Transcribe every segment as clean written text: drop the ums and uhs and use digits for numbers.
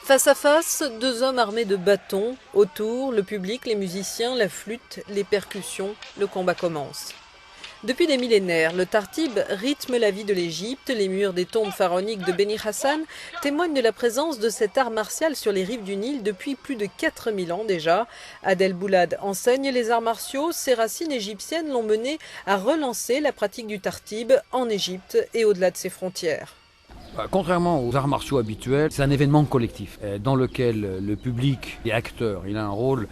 Face à face, deux hommes armés de bâtons. Autour, le public, les musiciens, la flûte, les percussions. Le combat commence. Depuis des millénaires, le tartib rythme la vie de l'Égypte. Les murs des tombes pharaoniques de Beni Hassan témoignent de la présence de cet art martial sur les rives du Nil depuis plus de 4000 ans déjà. Adel Boulad enseigne les arts martiaux. Ses racines égyptiennes l'ont mené à relancer la pratique du tartib en Égypte et au-delà de ses frontières. Contrairement aux arts martiaux habituels, c'est un événement collectif dans lequel le public est acteur. Il a un rôle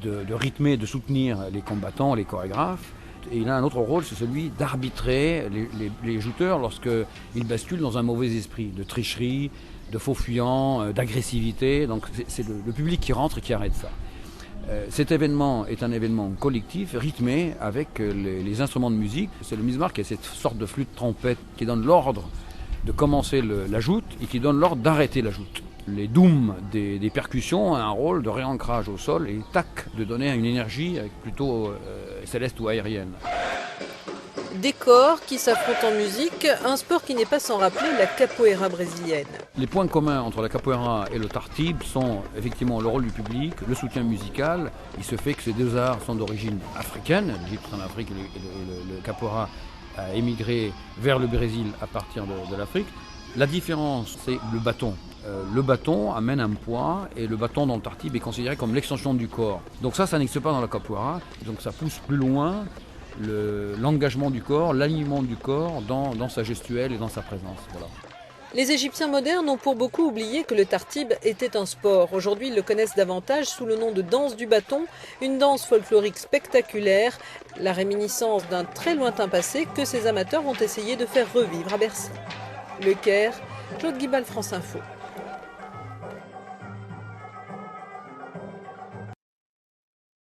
de rythmer, de soutenir les combattants, les chorégraphes. Et il a un autre rôle, c'est celui d'arbitrer les jouteurs lorsqu'ils basculent dans un mauvais esprit, de tricherie, de faux fuyants, d'agressivité. Donc c'est le public qui rentre et qui arrête ça. Cet événement est un événement collectif, rythmé avec les instruments de musique. C'est le mizmar qui est cette sorte de flûte trompette qui donne l'ordre de commencer la joute et qui donne l'ordre d'arrêter la joute. Les dooms des percussions ont un rôle de réancrage au sol et tac, de donner une énergie plutôt céleste ou aérienne. Des corps qui s'affrontent en musique, un sport qui n'est pas sans rappeler la capoeira brésilienne. Les points communs entre la capoeira et le tartib sont effectivement le rôle du public, le soutien musical. Il se fait que ces deux arts sont d'origine africaine, l'Égypte en Afrique et le capoeira a émigré vers le Brésil à partir de l'Afrique. La différence, c'est le bâton. Le bâton amène un poids et le bâton dans le tartib est considéré comme l'extension du corps. Donc ça n'existe pas dans la capoeira. Donc ça pousse plus loin l'engagement du corps, l'alignement du corps dans sa gestuelle et dans sa présence. Voilà. Les Égyptiens modernes ont pour beaucoup oublié que le tartib était un sport. Aujourd'hui, ils le connaissent davantage sous le nom de danse du bâton, une danse folklorique spectaculaire, la réminiscence d'un très lointain passé que ces amateurs vont essayer de faire revivre à Bercy. Le Caire, Claude Guibal, France Info.